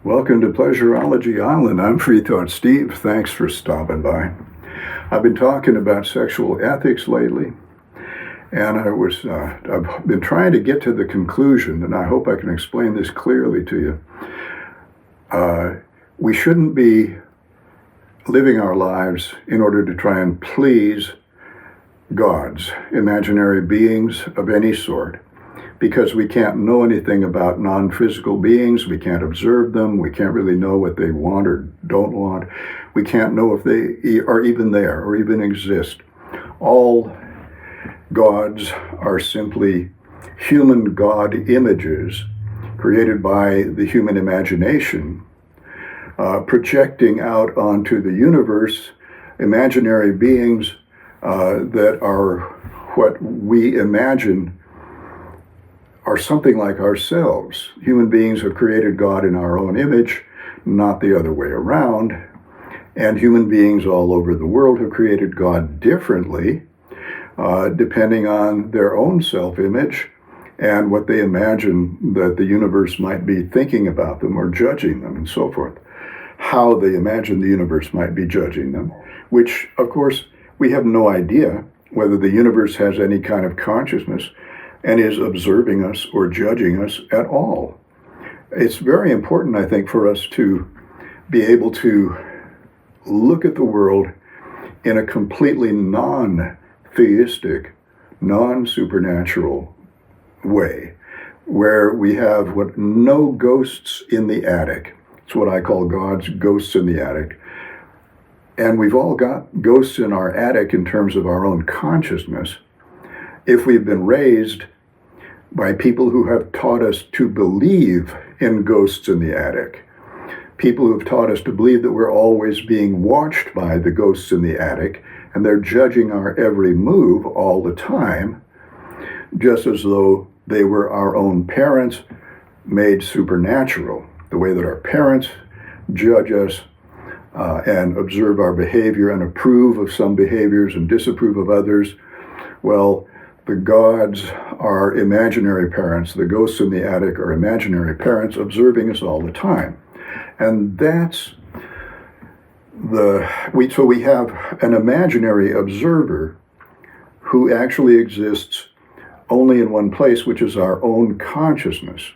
Welcome to Pleasurology Island. I'm Free Thought Steve. Thanks for stopping by. I've been talking about sexual ethics lately, and I've been trying to get to the conclusion, and I hope I can explain this clearly to you. We shouldn't be living our lives in order to try and please gods, imaginary beings of any sort, because we can't know anything about non-physical beings. We can't observe them. We can't really know what they want or don't want. We can't know if they are even there or even exist. All gods are simply human god images created by the human imagination, projecting out onto the universe imaginary beings that are what we imagine are something like ourselves. Human beings have created God in our own image, not the other way around. And human beings all over the world have created God differently, depending on their own self-image and what they imagine that the universe might be thinking about them or judging them and so forth. How they imagine the universe might be judging them, which, of course, we have no idea whether the universe has any kind of consciousness and is observing us or judging us at all. It's very important, I think, for us to be able to look at the world in a completely non-theistic, non-supernatural way, where we have no ghosts in the attic. It's what I call God's ghosts in the attic. And we've all got ghosts in our attic in terms of our own consciousness. If we've been raised by people who have taught us to believe in ghosts in the attic, people who have taught us to believe that we're always being watched by the ghosts in the attic, and they're judging our every move all the time, just as though they were our own parents made supernatural, the way that our parents judge us and observe our behavior and approve of some behaviors and disapprove of others. Well, the gods are imaginary parents. The ghosts in the attic are imaginary parents observing us all the time. And that's so we have an imaginary observer who actually exists only in one place, which is our own consciousness.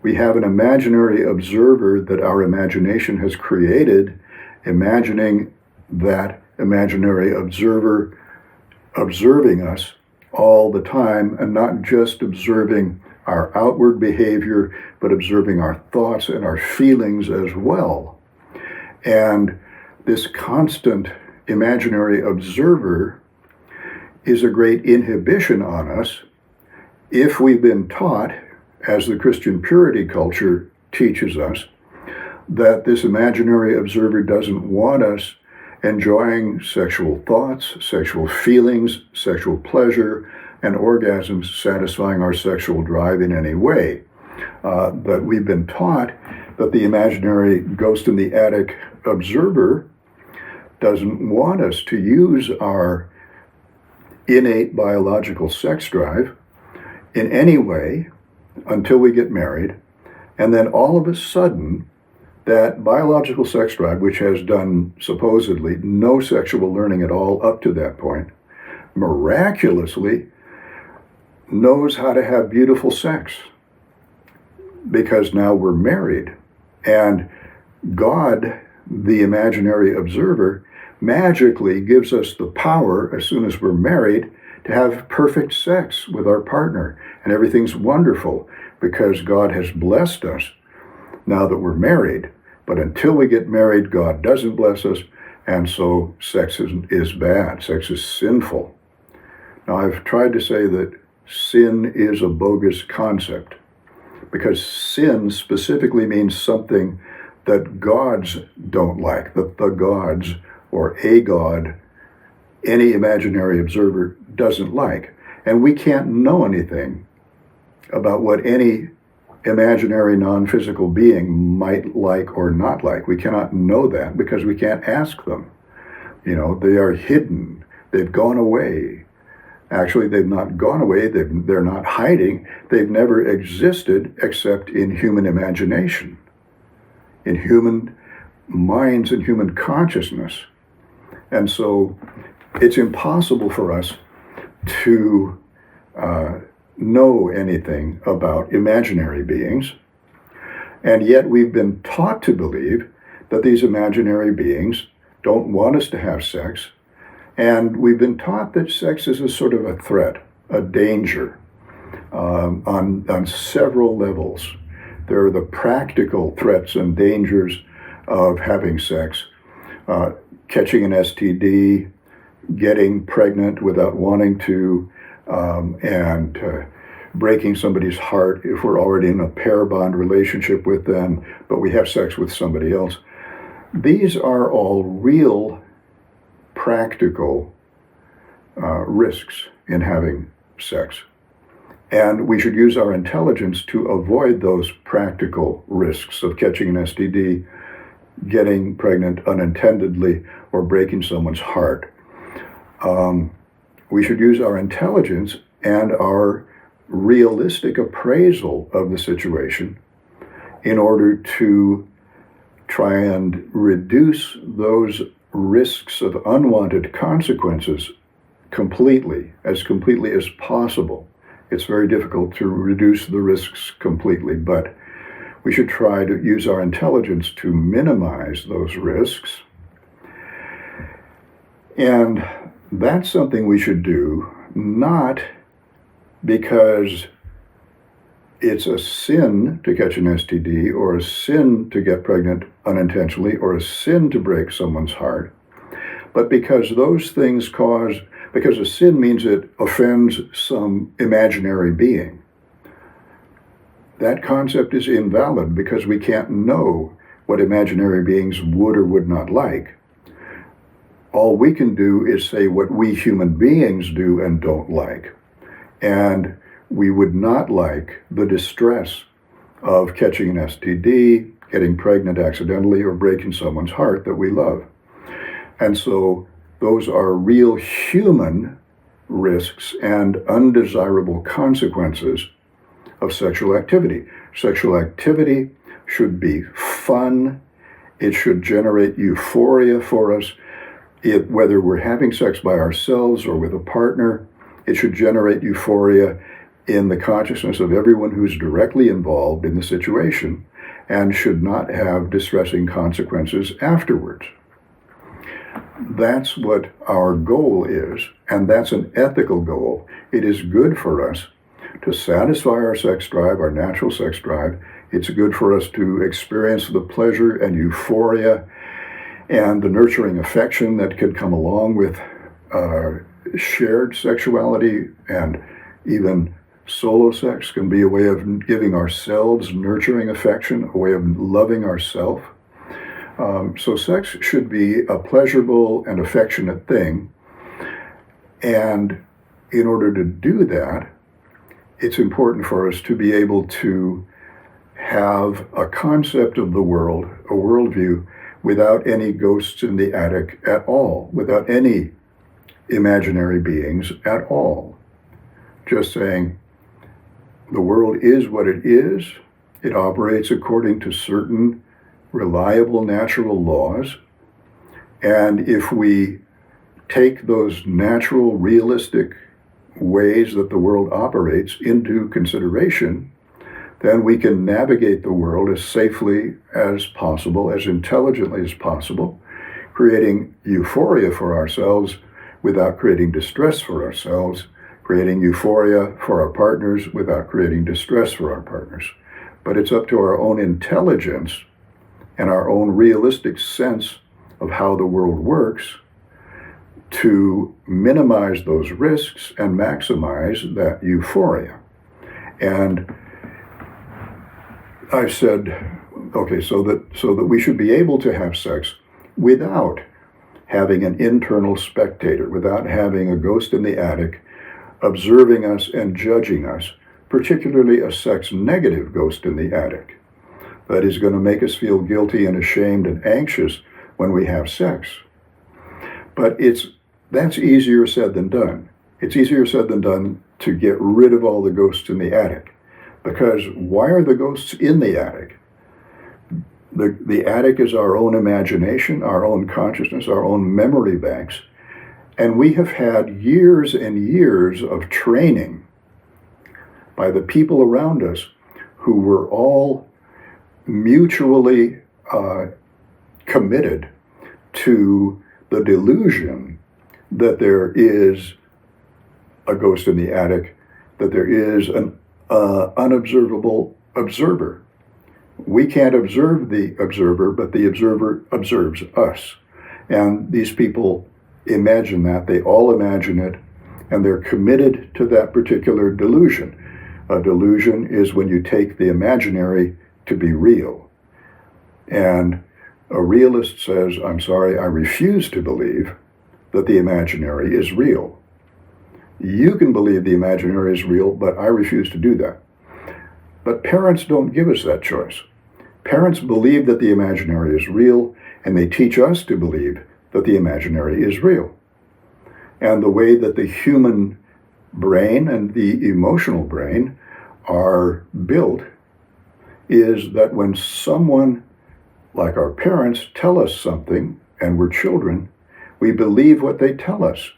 We have an imaginary observer that our imagination has created, imagining that imaginary observer observing us all the time, and not just observing our outward behavior, but observing our thoughts and our feelings as well. And this constant imaginary observer is a great inhibition on us if we've been taught, as the Christian purity culture teaches us, that this imaginary observer doesn't want us enjoying sexual thoughts, sexual feelings, sexual pleasure, and orgasms satisfying our sexual drive in any way. That we've been taught that the imaginary ghost in the attic observer doesn't want us to use our innate biological sex drive in any way until we get married, and then all of a sudden, that biological sex drive, which has done supposedly no sexual learning at all up to that point, miraculously knows how to have beautiful sex because now we're married. And God, the imaginary observer, magically gives us the power as soon as we're married to have perfect sex with our partner. And everything's wonderful because God has blessed us now that we're married. But until we get married, God doesn't bless us, and so sex is bad. Sex is sinful. Now, I've tried to say that sin is a bogus concept, because sin specifically means something that gods don't like, that the gods, or a god, any imaginary observer doesn't like. And we can't know anything about what any imaginary non-physical being might like or not like. We cannot know that because we can't ask them. They are hidden. They've gone away. Actually, they've not gone away. They're not hiding. They've never existed except in human imagination. in human minds and human consciousness. And so it's impossible for us to know anything about imaginary beings. And yet we've been taught to believe that these imaginary beings don't want us to have sex. And we've been taught that sex is a sort of a threat, a danger, on several levels. There are the practical threats and dangers of having sex, catching an STD, getting pregnant without wanting to, and breaking somebody's heart if we're already in a pair bond relationship with them, but we have sex with somebody else. These are all real, practical risks in having sex. And we should use our intelligence to avoid those practical risks of catching an STD, getting pregnant unintendedly, or breaking someone's heart. We should use our intelligence and our realistic appraisal of the situation in order to try and reduce those risks of unwanted consequences completely as possible. It's very difficult to reduce the risks completely, but we should try to use our intelligence to minimize those risks. And that's something we should do, not because it's a sin to catch an STD, or a sin to get pregnant unintentionally, or a sin to break someone's heart, but because those things because a sin means it offends some imaginary being. That concept is invalid because we can't know what imaginary beings would or would not like. All we can do is say what we human beings do and don't like. And we would not like the distress of catching an STD, getting pregnant accidentally, or breaking someone's heart that we love. And so those are real human risks and undesirable consequences of sexual activity. Sexual activity should be fun. It should generate euphoria for us. Whether we're having sex by ourselves or with a partner, it should generate euphoria in the consciousness of everyone who's directly involved in the situation, and should not have distressing consequences afterwards. That's what our goal is, and that's an ethical goal. It is good for us to satisfy our sex drive, our natural sex drive. It's good for us to experience the pleasure and euphoria and the nurturing affection that could come along with shared sexuality, and even solo sex can be a way of giving ourselves nurturing affection, a way of loving ourselves. So sex should be a pleasurable and affectionate thing. And in order to do that, it's important for us to be able to have a concept of the world, a worldview, without any ghosts in the attic at all, without any imaginary beings at all. Just saying, the world is what it is. It operates according to certain reliable natural laws. And if we take those natural, realistic ways that the world operates into consideration, then we can navigate the world as safely as possible, as intelligently as possible, creating euphoria for ourselves without creating distress for ourselves, creating euphoria for our partners without creating distress for our partners. But it's up to our own intelligence and our own realistic sense of how the world works to minimize those risks and maximize that euphoria. And I've said, okay, so that we should be able to have sex without having an internal spectator, without having a ghost in the attic observing us and judging us, particularly a sex-negative ghost in the attic that is going to make us feel guilty and ashamed and anxious when we have sex. But that's easier said than done. It's easier said than done to get rid of all the ghosts in the attic. Because why are the ghosts in the attic? The attic is our own imagination, our own consciousness, our own memory banks. And we have had years and years of training by the people around us who were all mutually committed to the delusion that there is a ghost in the attic, that there is an unobservable observer. We can't observe the observer, but the observer observes us. And these people imagine that, they all imagine it, and they're committed to that particular delusion. A delusion is when you take the imaginary to be real. And a realist says, I'm sorry, I refuse to believe that the imaginary is real. You can believe the imaginary is real, but I refuse to do that. But parents don't give us that choice. Parents believe that the imaginary is real, and they teach us to believe that the imaginary is real. And the way that the human brain and the emotional brain are built is that when someone, like our parents, tell us something, and we're children, we believe what they tell us.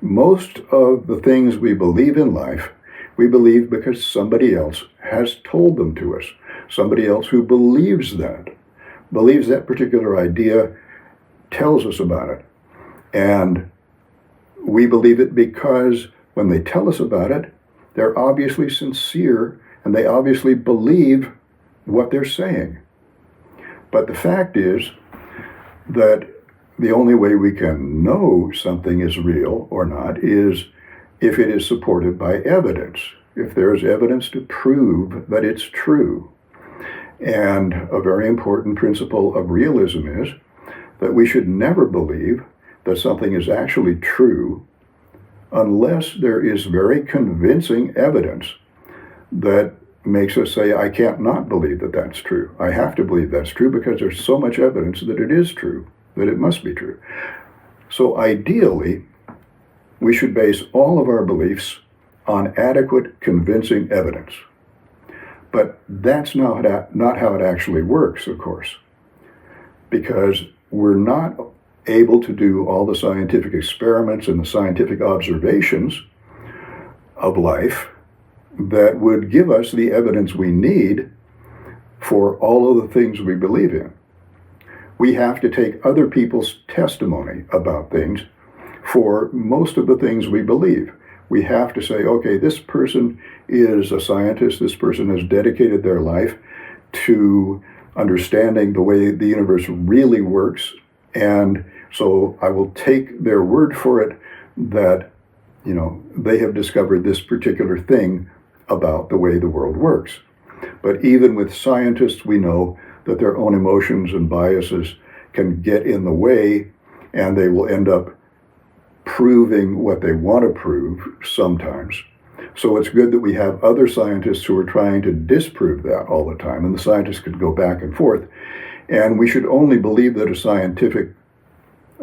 Most of the things we believe in life, we believe because somebody else has told them to us. Somebody else who believes that particular idea, tells us about it. And we believe it because when they tell us about it, they're obviously sincere and they obviously believe what they're saying. But the fact is that the only way we can know something is real or not is if it is supported by evidence, if there is evidence to prove that it's true. And a very important principle of realism is that we should never believe that something is actually true unless there is very convincing evidence that makes us say, I can't not believe that that's true. I have to believe that's true because there's so much evidence that it is true, that it must be true. So ideally, we should base all of our beliefs on adequate, convincing evidence. But that's not how it actually works, of course, because we're not able to do all the scientific experiments and the scientific observations of life that would give us the evidence we need for all of the things we believe in. We have to take other people's testimony about things for most of the things we believe. We have to say, okay, this person is a scientist, this person has dedicated their life to understanding the way the universe really works, and so I will take their word for it that, they have discovered this particular thing about the way the world works. But even with scientists, we know that their own emotions and biases can get in the way, and they will end up proving what they want to prove sometimes. So it's good that we have other scientists who are trying to disprove that all the time, and the scientists could go back and forth. And we should only believe that a scientific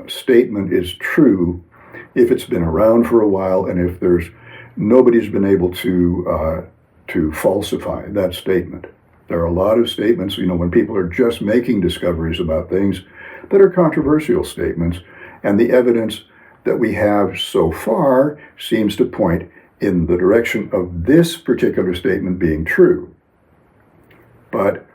statement is true if it's been around for a while and if nobody's been able to falsify that statement. There are a lot of statements, when people are just making discoveries about things that are controversial statements, and the evidence that we have so far seems to point in the direction of this particular statement being true. But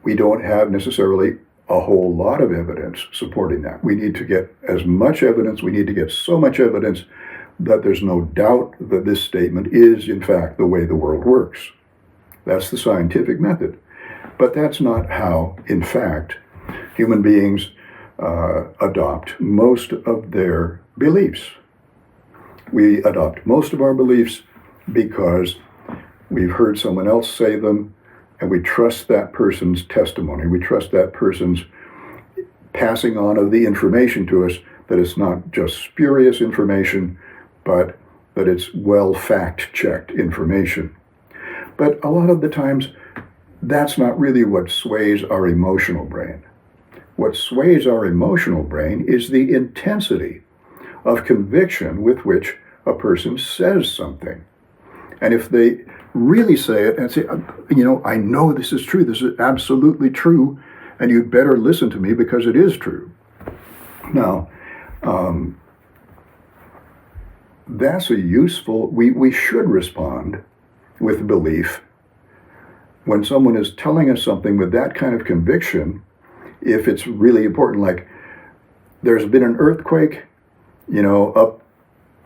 we don't have necessarily a whole lot of evidence supporting that. We need to get as much evidence, we need to get so much evidence that there's no doubt that this statement is, in fact, the way the world works. That's the scientific method. But that's not how, in fact, human beings adopt most of their beliefs. We adopt most of our beliefs because we've heard someone else say them, and we trust that person's testimony. We trust that person's passing on of the information to us, that it's not just spurious information, but that it's well fact-checked information. But a lot of the times, that's not really what sways our emotional brain. What sways our emotional brain is the intensity of conviction with which a person says something. And if they really say it and say, I know this is true, this is absolutely true, and you'd better listen to me because it is true. Now, that's a useful, we should respond with belief when someone is telling us something with that kind of conviction, if it's really important, like there's been an earthquake, up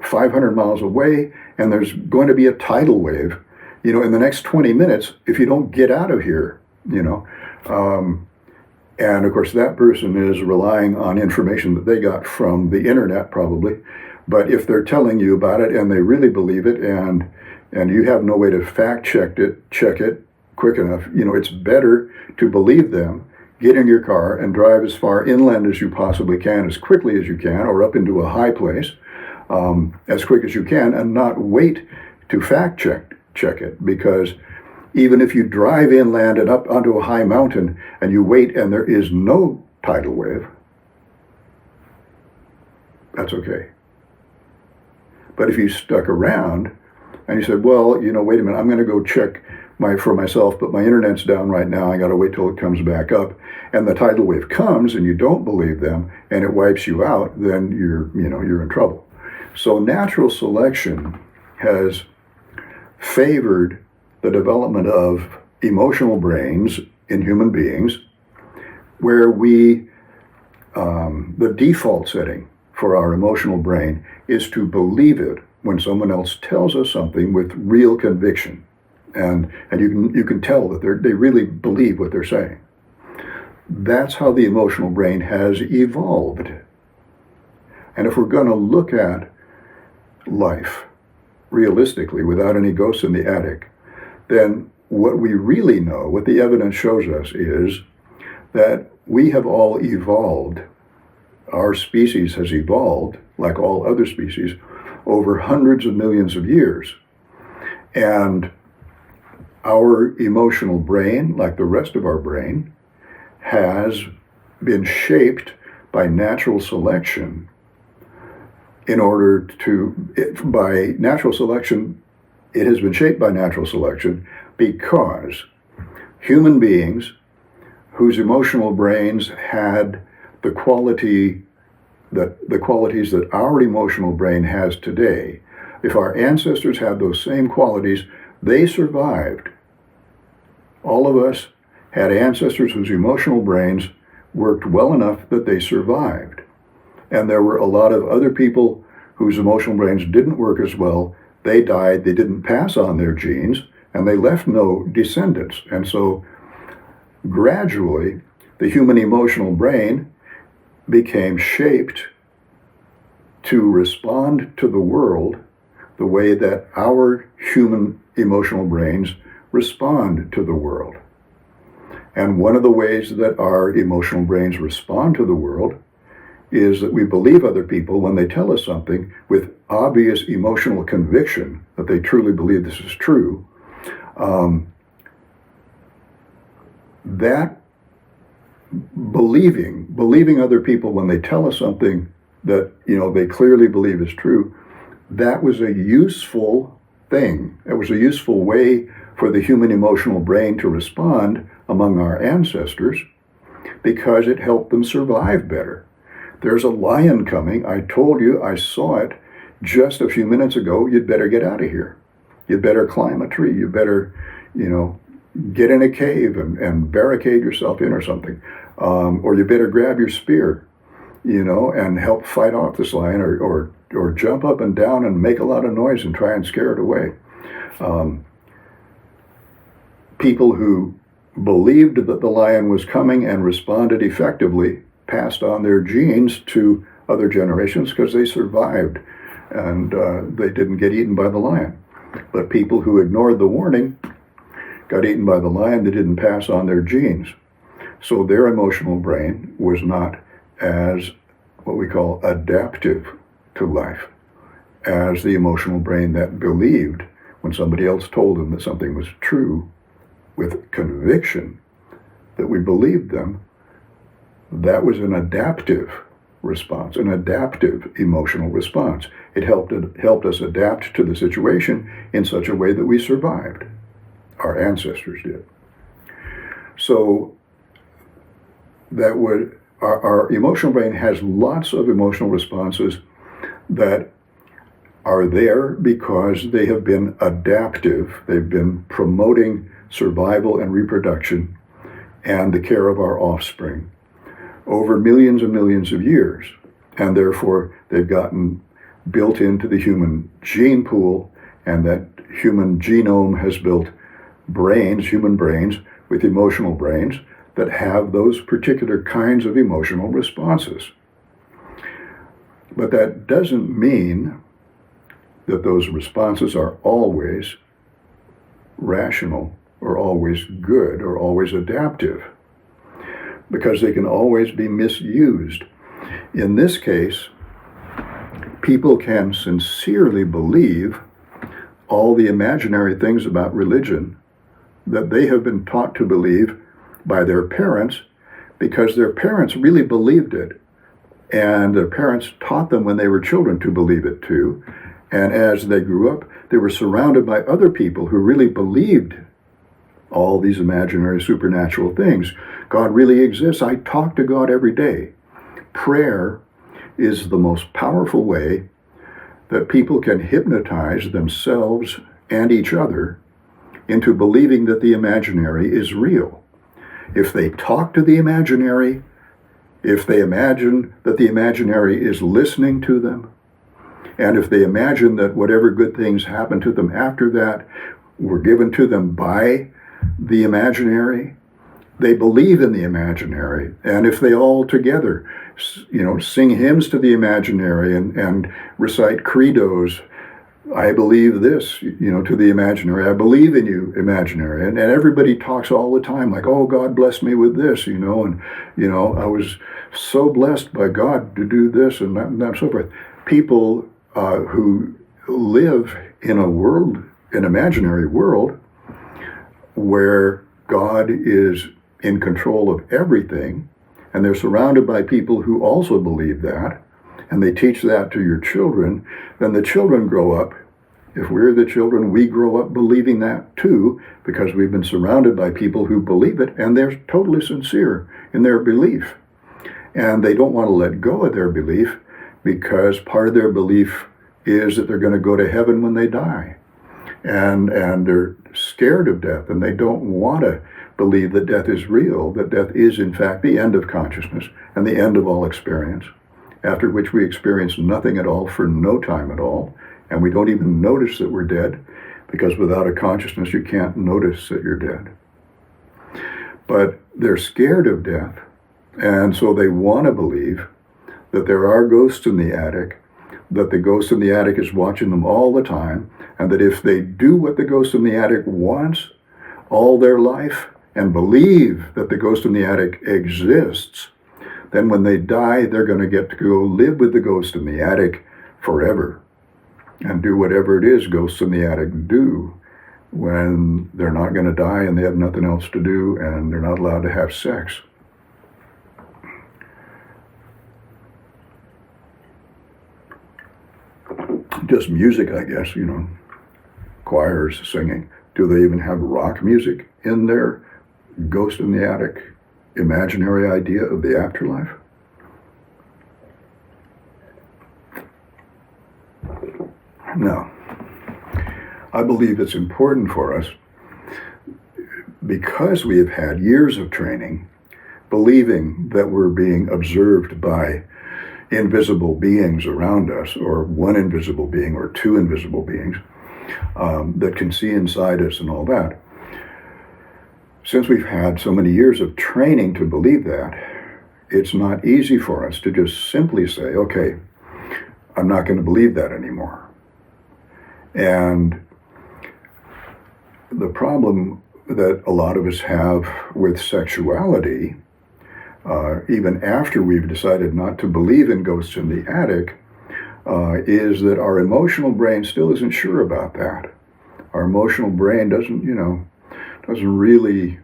500 miles away, and there's going to be a tidal wave, in the next 20 minutes, if you don't get out of here, and of course that person is relying on information that they got from the internet probably, but if they're telling you about it and they really believe it, and you have no way to fact check it quick enough, it's better to believe them, get in your car and drive as far inland as you possibly can, as quickly as you can, or up into a high place, as quick as you can, and not wait to fact check it. Because even if you drive inland and up onto a high mountain and you wait and there is no tidal wave, that's okay. But if you stuck around and you said, well, wait a minute, I'm going to go check for myself, but my internet's down right now, I got to wait till it comes back up, and the tidal wave comes and you don't believe them and it wipes you out, then you're in trouble. So natural selection has favored the development of emotional brains in human beings, where the default setting for our emotional brain is to believe it when someone else tells us something with real conviction. And you can tell that they really believe what they're saying. That's how the emotional brain has evolved. And if we're going to look at life realistically, without any ghosts in the attic, then what we really know, what the evidence shows us, is that we have all evolved. Our species has evolved, like all other species, over hundreds of millions of years. And our emotional brain, like the rest of our brain, has been shaped by natural selection. It has been shaped by natural selection because human beings whose emotional brains had the qualities that our emotional brain has today, if our ancestors had those same qualities, they survived. All of us had ancestors whose emotional brains worked well enough that they survived. And there were a lot of other people whose emotional brains didn't work as well. They died, they didn't pass on their genes, and they left no descendants. And so gradually, the human emotional brain became shaped to respond to the world the way that our human emotional brains respond to the world. And one of the ways that our emotional brains respond to the world is that we believe other people when they tell us something with obvious emotional conviction that they truly believe this is true. That believing other people when they tell us something that they clearly believe is true, that was a useful thing. It was a useful way for the human emotional brain to respond among our ancestors because it helped them survive better. There's a lion coming. I told you, I saw it just a few minutes ago. You'd better get out of here. You'd better climb a tree. You better, get in a cave and barricade yourself in or something. Or you better grab your spear, and help fight off this lion, or jump up and down and make a lot of noise and try and scare it away. People who believed that the lion was coming and responded effectively passed on their genes to other generations because they survived and they didn't get eaten by the lion. But people who ignored the warning got eaten by the lion. They didn't pass on their genes. So their emotional brain was not as what we call adaptive to life as the emotional brain that believed when somebody else told them that something was true with conviction that we believed them. That was an adaptive response, an adaptive emotional response. It helped us adapt to the situation in such a way that we survived. Our ancestors did. So that would, our emotional brain has lots of emotional responses that are there because they have been adaptive. They've been promoting survival and reproduction and the care of our offspring over millions and millions of years. And therefore, they've gotten built into the human gene pool, and that human genome has built brains, human brains, with emotional brains that have those particular kinds of emotional responses. But that doesn't mean that those responses are always rational or always good or always adaptive, because they can always be misused. In this case, people can sincerely believe all the imaginary things about religion that they have been taught to believe by their parents, because their parents really believed it, and their parents taught them when they were children to believe it too. And as they grew up, they were surrounded by other people who really believed all these imaginary supernatural things. God really exists. I talk to God every day. Prayer is the most powerful way that people can hypnotize themselves and each other into believing that the imaginary is real. If they talk to the imaginary, if they imagine that the imaginary is listening to them, and if they imagine that whatever good things happen to them after that were given to them by the imaginary, they believe in the imaginary. And if they all together, sing hymns to the imaginary and recite credos, I believe this, to the imaginary. I believe in you, imaginary. And everybody talks all the time like, oh, God blessed me with this, and, I was so blessed by God to do this and that and so forth. People who live in an imaginary world where God is in control of everything, and they're surrounded by people who also believe that, and they teach that to your children, then the children grow up. If we're the children, we grow up believing that too, because we've been surrounded by people who believe it, and they're totally sincere in their belief. And they don't want to let go of their belief, because part of their belief is that they're going to go to heaven when they die. And they're scared of death, and they don't want to believe that death is real, that death is in fact the end of consciousness and the end of all experience, after which we experience nothing at all for no time at all, and we don't even notice that we're dead, because without a consciousness you can't notice that you're dead. But they're scared of death, and so they want to believe that there are ghosts in the attic, that the ghost in the attic is watching them all the time, and that if they do what the ghost in the attic wants all their life and believe that the ghost in the attic exists, then when they die, they're going to get to go live with the ghost in the attic forever and do whatever it is ghosts in the attic do when they're not going to die and they have nothing else to do and they're not allowed to have sex. Just music, I guess, choirs singing. Do they even have rock music in their ghost in the attic imaginary idea of the afterlife? No. I believe it's important for us, because we have had years of training believing that we're being observed by invisible beings around us, or one invisible being or two invisible beings that can see inside us and all that. Since we've had so many years of training to believe that, it's not easy for us to just simply say, okay, I'm not going to believe that anymore. And the problem that a lot of us have with sexuality, even after we've decided not to believe in ghosts in the attic, is that our emotional brain still isn't sure about that. Our emotional brain doesn't really,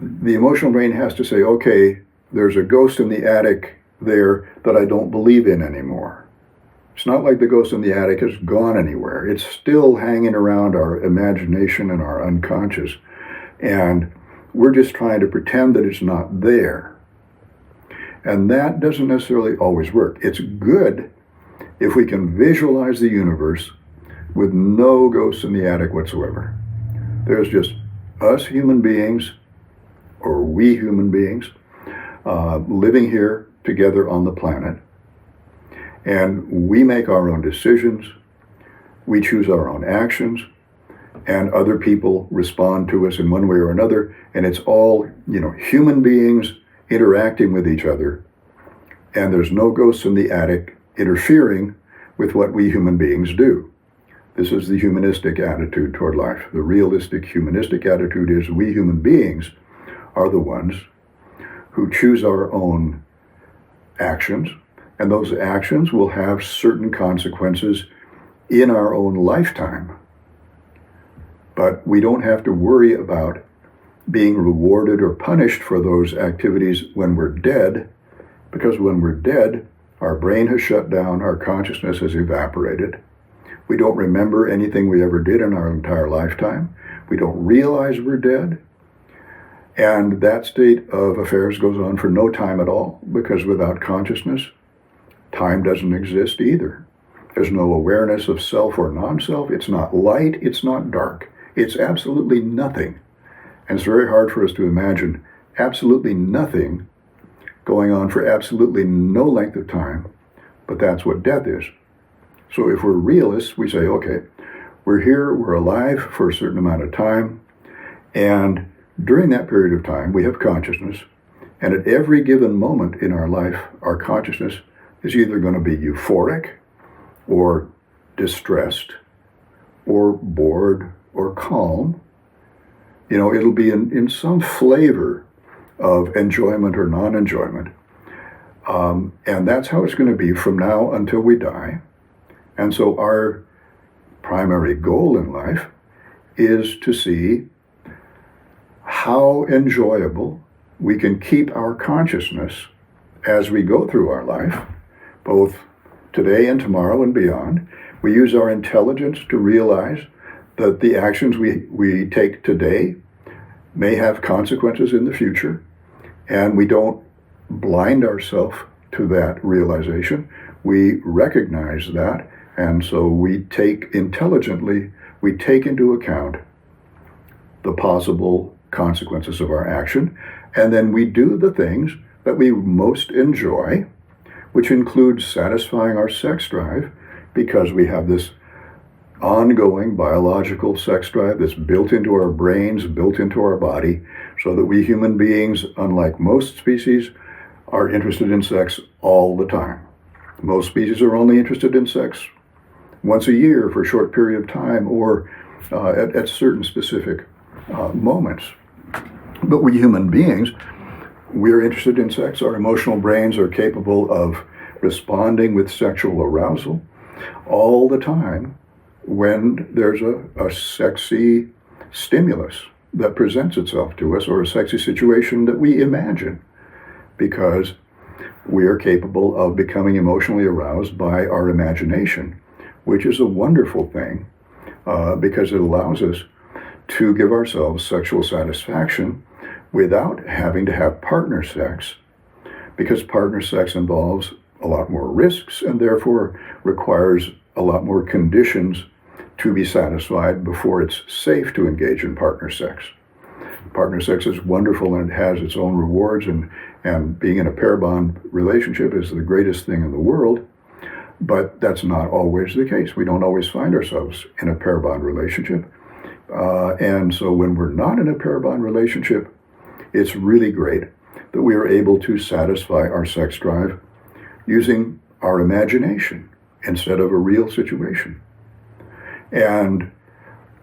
the emotional brain has to say, okay, there's a ghost in the attic there that I don't believe in anymore. It's not like the ghost in the attic has gone anywhere. It's still hanging around our imagination and our unconscious. And We're just trying to pretend that it's not there. And that doesn't necessarily always work. It's good if we can visualize the universe with no ghosts in the attic whatsoever. There's just us human beings, or we human beings, living here together on the planet. And we make our own decisions, we choose our own actions, and other people respond to us in one way or another. And it's all, human beings interacting with each other. And there's no ghosts in the attic interfering with what we human beings do. This is the humanistic attitude toward life. The realistic humanistic attitude is we human beings are the ones who choose our own actions, and those actions will have certain consequences in our own lifetime. But we don't have to worry about being rewarded or punished for those activities when we're dead, because when we're dead, our brain has shut down, our consciousness has evaporated. We don't remember anything we ever did in our entire lifetime. We don't realize we're dead. And that state of affairs goes on for no time at all, because without consciousness, time doesn't exist either. There's no awareness of self or non-self. It's not light, it's not dark. It's absolutely nothing. And it's very hard for us to imagine absolutely nothing going on for absolutely no length of time, but that's what death is. So if we're realists, we say, okay, we're here, we're alive for a certain amount of time, and during that period of time, we have consciousness, and at every given moment in our life, our consciousness is either going to be euphoric, or distressed, or bored, or calm. It'll be in some flavor of enjoyment or non-enjoyment. And that's how it's going to be from now until we die. And so our primary goal in life is to see how enjoyable we can keep our consciousness as we go through our life, both today and tomorrow and beyond. We use our intelligence to realize that the actions we take today may have consequences in the future, and we don't blind ourselves to that realization. We recognize that, and so we take into account the possible consequences of our action, and then we do the things that we most enjoy, which includes satisfying our sex drive, because we have this ongoing biological sex drive that's built into our brains, built into our body, so that we human beings, unlike most species, are interested in sex all the time. Most species are only interested in sex once a year for a short period of time, or at certain specific moments. But we human beings, we're interested in sex. Our emotional brains are capable of responding with sexual arousal all the time when there's a sexy stimulus that presents itself to us, or a sexy situation that we imagine, because we are capable of becoming emotionally aroused by our imagination, which is a wonderful thing, because it allows us to give ourselves sexual satisfaction without having to have partner sex, because partner sex involves a lot more risks and therefore requires a lot more conditions to be satisfied before it's safe to engage in partner sex. Partner sex is wonderful, and it has its own rewards, and being in a pair bond relationship is the greatest thing in the world, but that's not always the case. We don't always find ourselves in a pair bond relationship. And so when we're not in a pair bond relationship, it's really great that we are able to satisfy our sex drive using our imagination instead of a real situation. And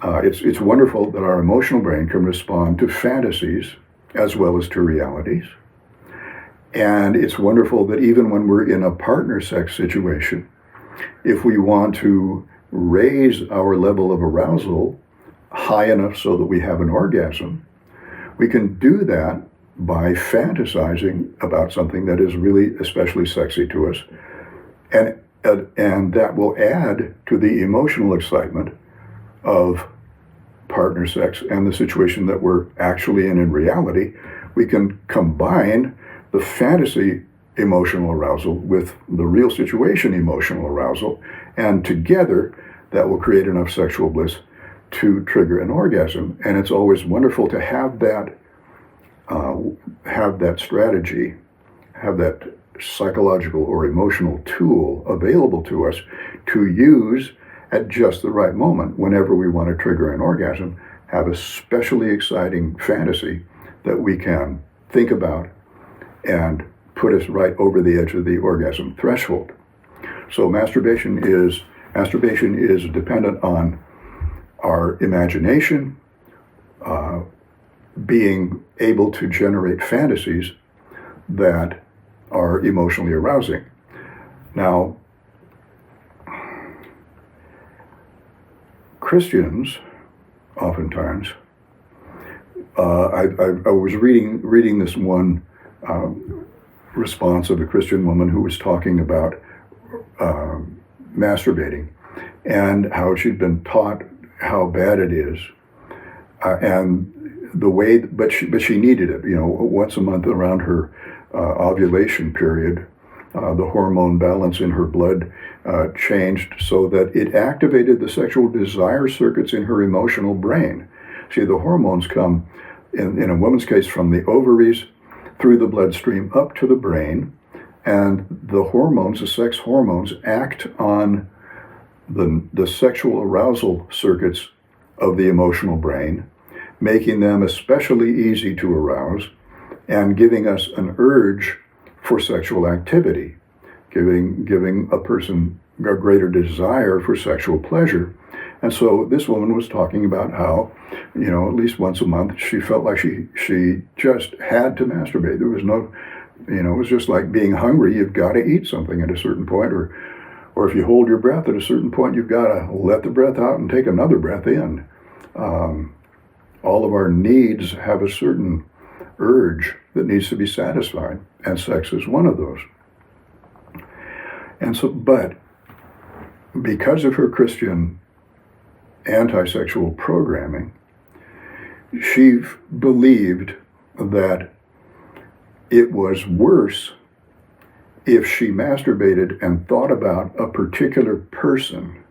it's wonderful that our emotional brain can respond to fantasies as well as to realities. And it's wonderful that even when we're in a partner sex situation, if we want to raise our level of arousal high enough so that we have an orgasm, we can do that by fantasizing about something that is really especially sexy to us. And that will add to the emotional excitement of partner sex and the situation that we're actually in reality, we can combine the fantasy emotional arousal with the real situation emotional arousal, and together that will create enough sexual bliss to trigger an orgasm. And it's always wonderful to have that strategy, have that psychological or emotional tool available to us to use at just the right moment whenever we want to trigger an orgasm, have a specially exciting fantasy that we can think about and put us right over the edge of the orgasm threshold. So masturbation is dependent on our imagination, being able to generate fantasies that are emotionally arousing. Now, Christians, oftentimes, I was reading this one response of a Christian woman who was talking about masturbating and how she'd been taught how bad it is, and the way, but she needed it. Once a month around her ovulation period, the hormone balance in her blood changed so that it activated the sexual desire circuits in her emotional brain. See, the hormones come, in a woman's case, from the ovaries through the bloodstream up to the brain, and the hormones, the sex hormones, act on the sexual arousal circuits of the emotional brain, making them especially easy to arouse and giving us an urge for sexual activity, giving a person a greater desire for sexual pleasure. And so this woman was talking about how, at least once a month, she felt like she just had to masturbate. There was no, it was just like being hungry. You've got to eat something at a certain point, or if you hold your breath at a certain point, you've got to let the breath out and take another breath in. All of our needs have a certain urge that needs to be satisfied, and sex is one of those. And so, but because of her Christian anti-sexual programming, she believed that it was worse if she masturbated and thought about a particular person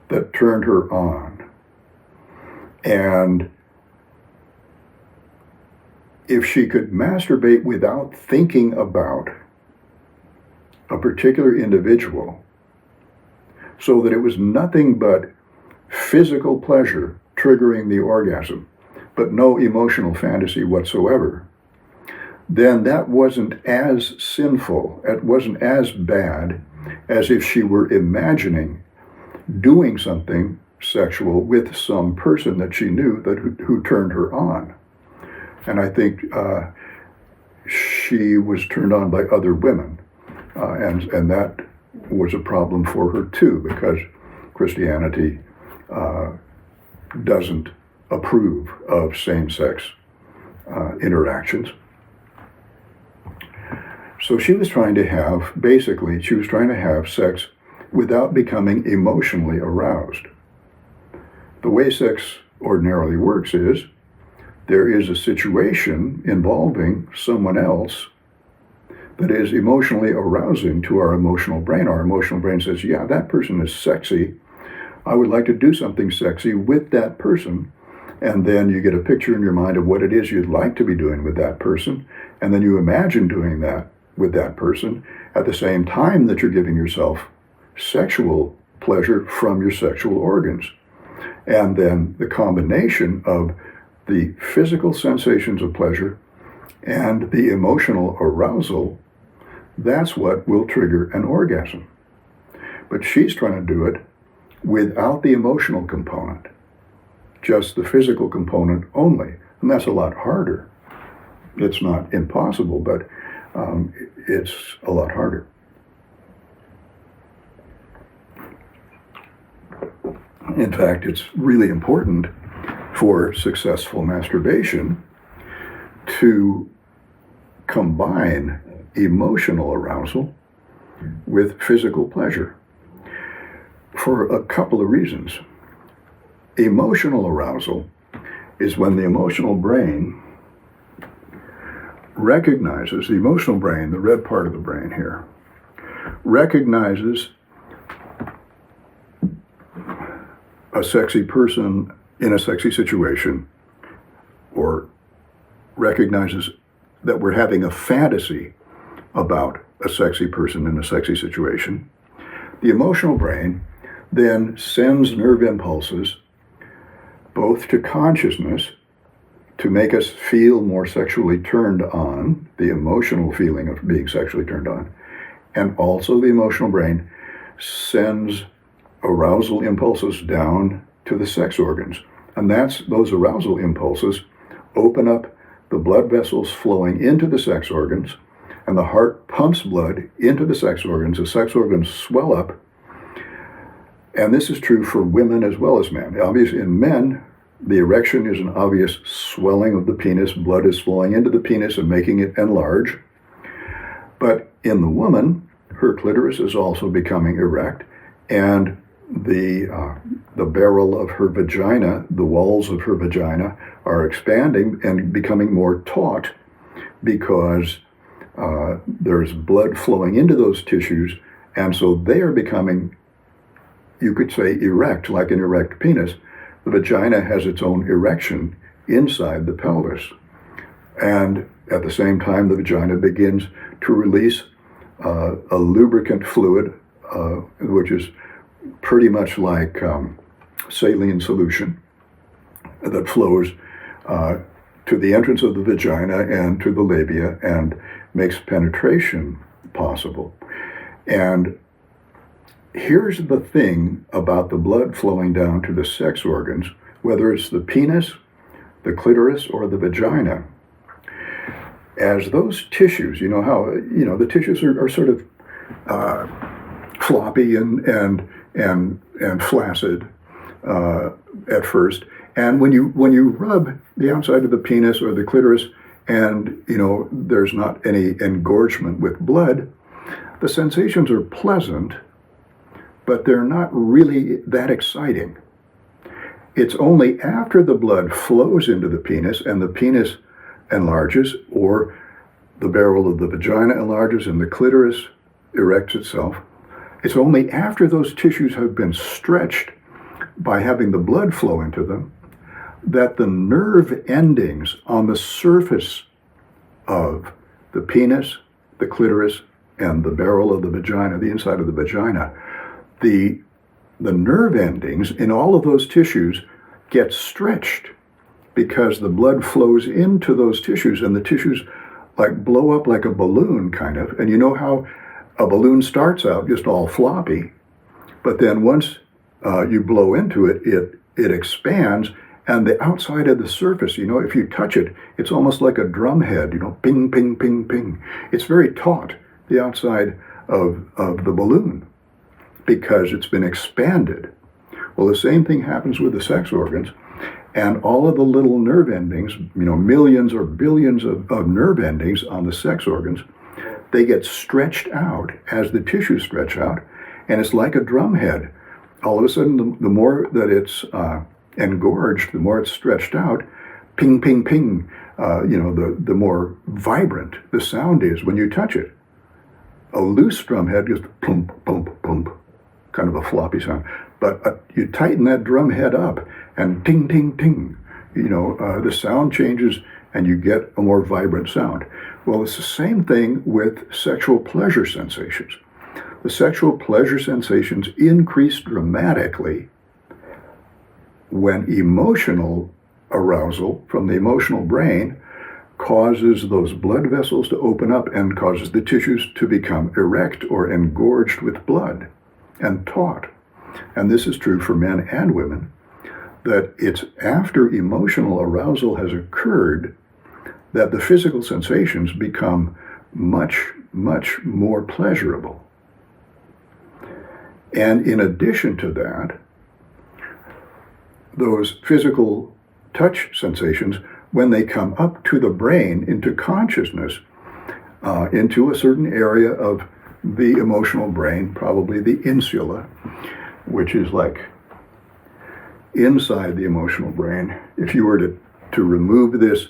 that turned her on. And if she could masturbate without thinking about a particular individual, so that it was nothing but physical pleasure triggering the orgasm, but no emotional fantasy whatsoever, then that wasn't as sinful, it wasn't as bad as if she were imagining doing something sexual with some person that she knew who turned her on. And I think she was turned on by other women, and that was a problem for her too, because Christianity doesn't approve of same-sex interactions. So she was trying to have sex without becoming emotionally aroused. The way sex ordinarily works is there is a situation involving someone else that is emotionally arousing to our emotional brain. Our emotional brain says, yeah, that person is sexy. I would like to do something sexy with that person. And then you get a picture in your mind of what it is you'd like to be doing with that person. And then you imagine doing that with that person at the same time that you're giving yourself sexual pleasure from your sexual organs. And then the combination of the physical sensations of pleasure and the emotional arousal, that's what will trigger an orgasm. But she's trying to do it without the emotional component, just the physical component only. And that's a lot harder. It's not impossible, but it's a lot harder. In fact, it's really important for successful masturbation to combine emotional arousal with physical pleasure for a couple of reasons. Emotional arousal is when the emotional brain recognizes, the emotional brain, the red part of the brain here, recognizes a sexy person in a sexy situation, or recognizes that we're having a fantasy about a sexy person in a sexy situation. The emotional brain then sends nerve impulses both to consciousness to make us feel more sexually turned on, the emotional feeling of being sexually turned on, and also the emotional brain sends arousal impulses down to the sex organs. And those arousal impulses open up the blood vessels flowing into the sex organs, and the heart pumps blood into the sex organs swell up. And this is true for women as well as men. Obviously, in men, the erection is an obvious swelling of the penis. Blood is flowing into the penis and making it enlarge. But in the woman, her clitoris is also becoming erect, and the barrel of her vagina, the walls of her vagina, are expanding and becoming more taut because there's blood flowing into those tissues, and so they are becoming, you could say, erect, like an erect penis. The vagina has its own erection inside the pelvis. And at the same time, the vagina begins to release a lubricant fluid, which is pretty much like saline solution that flows to the entrance of the vagina and to the labia and makes penetration possible. And here's the thing about the blood flowing down to the sex organs, whether it's the penis, the clitoris, or the vagina. As those tissues, you know how, the tissues are sort of floppy and flaccid at first. And when you rub the outside of the penis or the clitoris and, there's not any engorgement with blood, the sensations are pleasant, but they're not really that exciting. It's only after the blood flows into the penis and the penis enlarges, or the barrel of the vagina enlarges and the clitoris erects itself. It's only after those tissues have been stretched by having the blood flow into them that the nerve endings on the surface of the penis, the clitoris, and the barrel of the vagina, the inside of the vagina, the nerve endings in all of those tissues get stretched because the blood flows into those tissues, and the tissues like blow up like a balloon kind of. And you know how a balloon starts out just all floppy, but then once you blow into it, it expands, and the outside of the surface, if you touch it, it's almost like a drum head, ping, ping, ping, ping. It's very taut, the outside of the balloon, because it's been expanded. Well, the same thing happens with the sex organs, and all of the little nerve endings, millions or billions of nerve endings on the sex organs, they get stretched out as the tissues stretch out, and it's like a drum head. All of a sudden, the more that it's engorged, the more it's stretched out, ping, ping, ping, the more vibrant the sound is when you touch it. A loose drum head just plump, plump, plump, kind of a floppy sound. But you tighten that drum head up, and ting, ting, ting, the sound changes, and you get a more vibrant sound. Well, it's the same thing with sexual pleasure sensations. The sexual pleasure sensations increase dramatically when emotional arousal from the emotional brain causes those blood vessels to open up and causes the tissues to become erect or engorged with blood and taut. And this is true for men and women, that it's after emotional arousal has occurred that the physical sensations become much, much more pleasurable. And in addition to that, those physical touch sensations, when they come up to the brain, into consciousness, into a certain area of the emotional brain, probably the insula, which is like inside the emotional brain. If you were to remove this,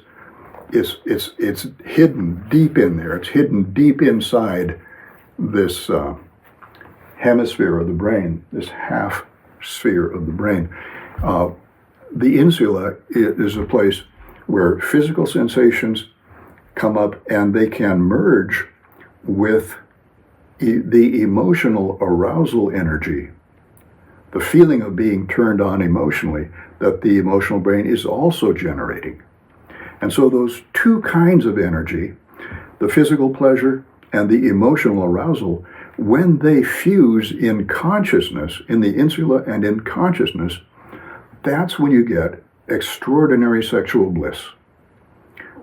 it's hidden deep in there. It's hidden deep inside this hemisphere of the brain, this half sphere of the brain. The insula is a place where physical sensations come up and they can merge with the emotional arousal energy, the feeling of being turned on emotionally that the emotional brain is also generating. And so those two kinds of energy, the physical pleasure and the emotional arousal, when they fuse in consciousness, in the insula and in consciousness, that's when you get extraordinary sexual bliss,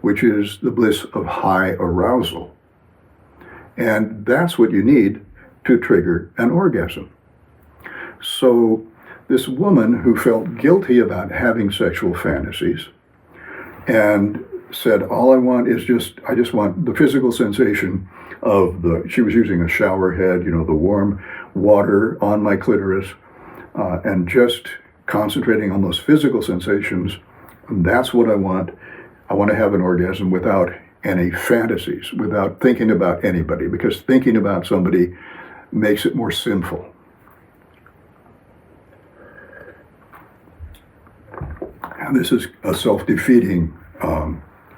which is the bliss of high arousal. And that's what you need to trigger an orgasm. So this woman who felt guilty about having sexual fantasies and said, all I want is I just want the physical sensation of she was using a shower head, the warm water on my clitoris, and just concentrating on those physical sensations. That's what I want. I want to have an orgasm without any fantasies, without thinking about anybody, because thinking about somebody makes it more sinful. And this is a self-defeating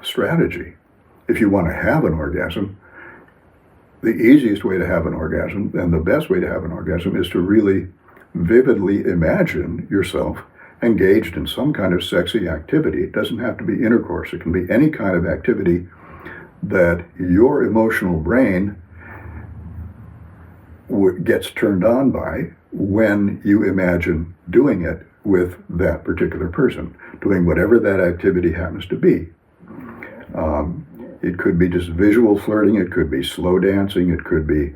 strategy. If you want to have an orgasm, the easiest way to have an orgasm and the best way to have an orgasm is to really vividly imagine yourself engaged in some kind of sexy activity. It doesn't have to be intercourse. It can be any kind of activity that your emotional brain gets turned on by when you imagine doing it with that particular person, doing whatever that activity happens to be. It could be just visual flirting. It could be slow dancing. It could be,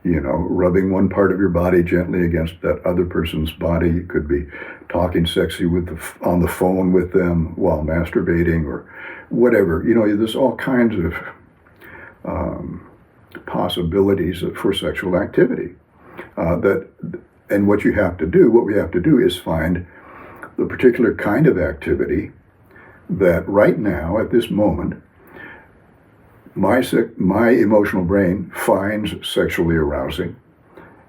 rubbing one part of your body gently against that other person's body. It could be talking sexy on the phone with them while masturbating or whatever. There's all kinds of possibilities for sexual activity. And what we have to do is find the particular kind of activity that right now, at this moment, my emotional brain finds sexually arousing,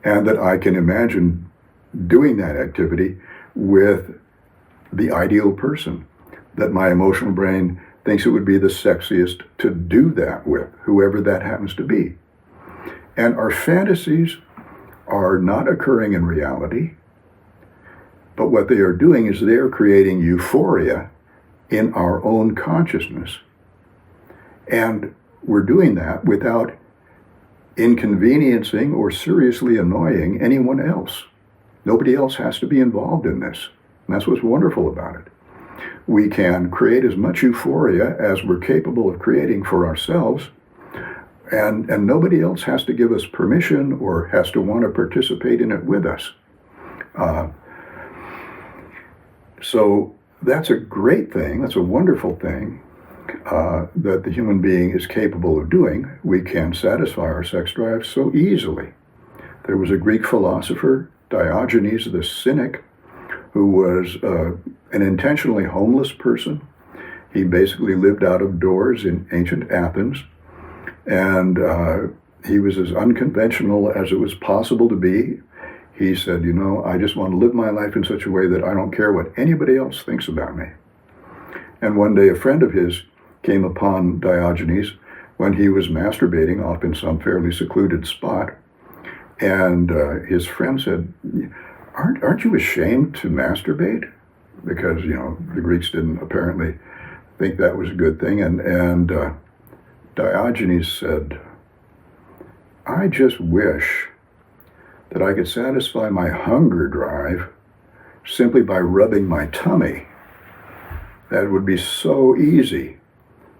and that I can imagine doing that activity with the ideal person that my emotional brain thinks it would be the sexiest to do that with, whoever that happens to be. And our fantasies are not occurring in reality, but what they are doing is they are creating euphoria in our own consciousness. And we're doing that without inconveniencing or seriously annoying anyone else. Nobody else has to be involved in this. And that's what's wonderful about it. We can create as much euphoria as we're capable of creating for ourselves, and nobody else has to give us permission or has to want to participate in it with us. So that's a great thing. That's a wonderful thing. That the human being is capable of doing. We can satisfy our sex drive so easily. There was a Greek philosopher, Diogenes the Cynic, who was an intentionally homeless person. He basically lived out of doors in ancient Athens, and he was as unconventional as it was possible to be. He said, I just want to live my life in such a way that I don't care what anybody else thinks about me. And one day a friend of his came upon Diogenes when he was masturbating off in some fairly secluded spot. And his friend said, aren't you ashamed to masturbate? Because, the Greeks didn't apparently think that was a good thing. And Diogenes said, I just wish that I could satisfy my hunger drive simply by rubbing my tummy. That would be so easy.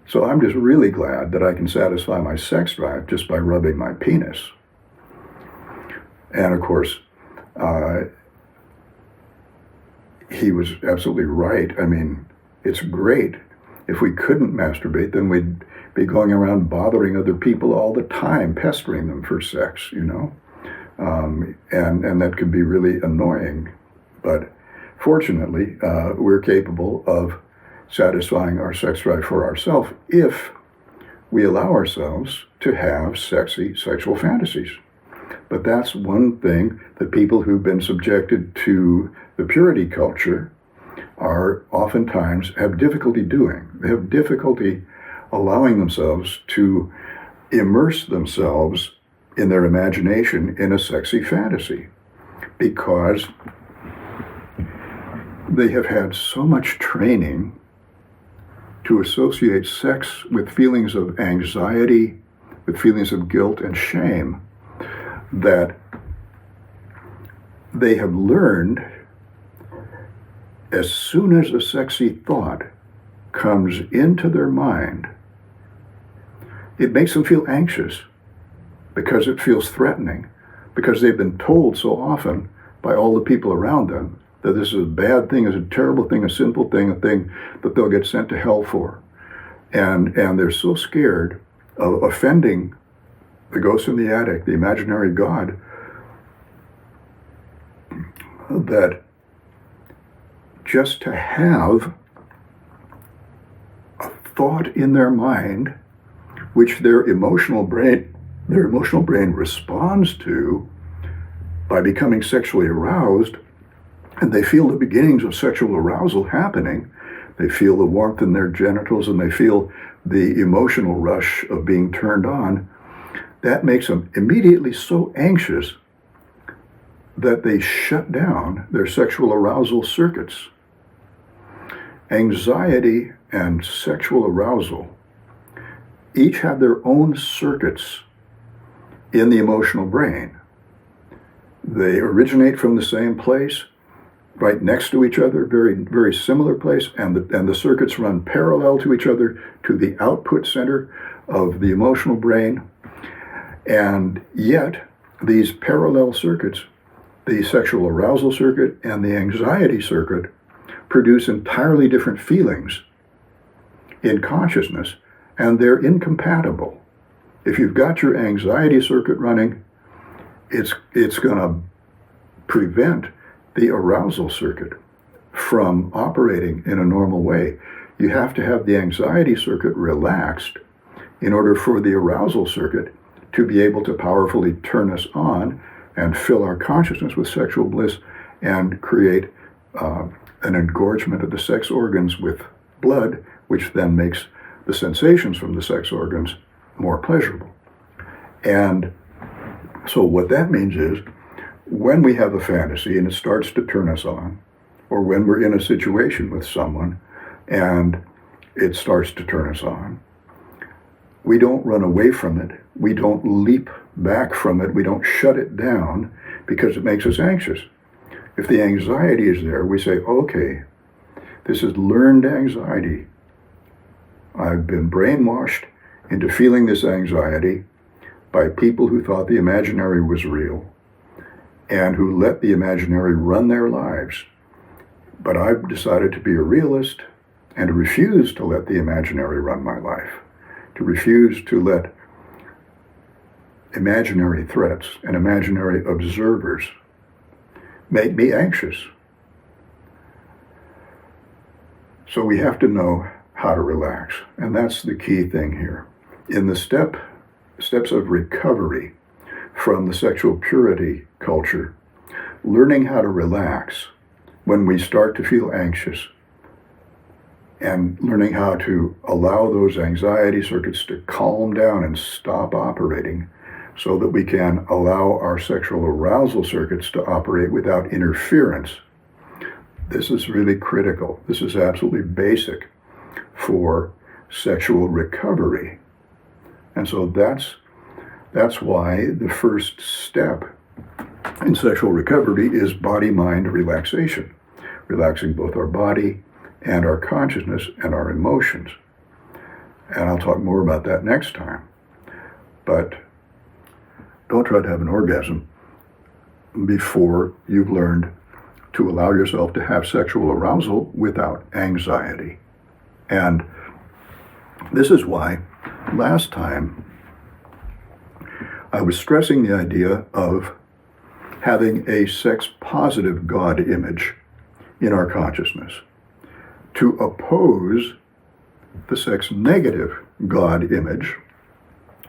So I'm just really glad that I can satisfy my sex drive just by rubbing my penis. And of course, he was absolutely right. I mean, it's great. If we couldn't masturbate, then we'd be going around bothering other people all the time, pestering them for sex, and that could be really annoying. But fortunately, we're capable of satisfying our sex drive for ourselves if we allow ourselves to have sexy sexual fantasies. But that's one thing that people who've been subjected to the purity culture are oftentimes have difficulty doing. They have difficulty allowing themselves to immerse themselves in their imagination in a sexy fantasy because they have had so much training to associate sex with feelings of anxiety, with feelings of guilt and shame, that they have learned as soon as a sexy thought comes into their mind, it makes them feel anxious because it feels threatening, because they've been told so often by all the people around them that this is a bad thing, is a terrible thing, a sinful thing, a thing that they'll get sent to hell for. And they're so scared of offending the ghost in the attic, the imaginary God, that just to have a thought in their mind which their emotional brain responds to by becoming sexually aroused, and they feel the beginnings of sexual arousal happening. They feel the warmth in their genitals and they feel the emotional rush of being turned on. That makes them immediately so anxious that they shut down their sexual arousal circuits. Anxiety and sexual arousal each have their own circuits in the emotional brain. They originate from the same place, right next to each other, very, very similar place, and the circuits run parallel to each other to the output center of the emotional brain. And yet, these parallel circuits, the sexual arousal circuit and the anxiety circuit, produce entirely different feelings in consciousness, and they're incompatible. If you've got your anxiety circuit running, it's going to prevent the arousal circuit from operating in a normal way. You have to have the anxiety circuit relaxed in order for the arousal circuit to be able to powerfully turn us on and fill our consciousness with sexual bliss and create an engorgement of the sex organs with blood, which then makes the sensations from the sex organs more pleasurable. And so what that means is, when we have a fantasy and it starts to turn us on, or when we're in a situation with someone and it starts to turn us on, we don't run away from it. We don't leap back from it. We don't shut it down because it makes us anxious. If the anxiety is there, we say, okay, this is learned anxiety. I've been brainwashed into feeling this anxiety by people who thought the imaginary was real and who let the imaginary run their lives. But I've decided to be a realist and to refuse to let the imaginary run my life, to refuse to let imaginary threats and imaginary observers make me anxious. So we have to know how to relax, and that's the key thing here. In the steps of recovery from the sexual purity culture, learning how to relax when we start to feel anxious, and learning how to allow those anxiety circuits to calm down and stop operating so that we can allow our sexual arousal circuits to operate without interference. This is really critical. This is absolutely basic for sexual recovery. And so that's why the first step in sexual recovery is body-mind relaxation, relaxing both our body and our consciousness and our emotions. And I'll talk more about that next time. But don't try to have an orgasm before you've learned to allow yourself to have sexual arousal without anxiety. And this is why last time I was stressing the idea of having a sex-positive God image in our consciousness to oppose the sex negative God image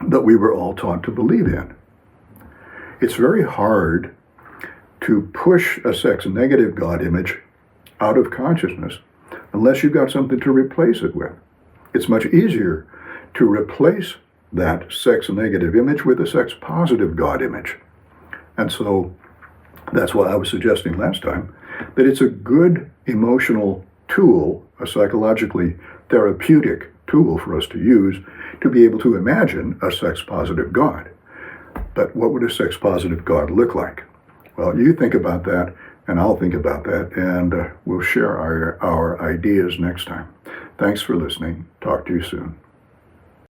that we were all taught to believe in. It's very hard to push a sex negative God image out of consciousness unless you've got something to replace it with. It's much easier to replace that sex negative image with a sex positive God image. And so that's why I was suggesting last time that it's a good emotional tool, a psychologically therapeutic tool for us to use to be able to imagine a sex positive God. But what would a sex positive God look like? Well, you think about that, and I'll think about that, and we'll share our ideas next time. Thanks for listening. Talk to you soon.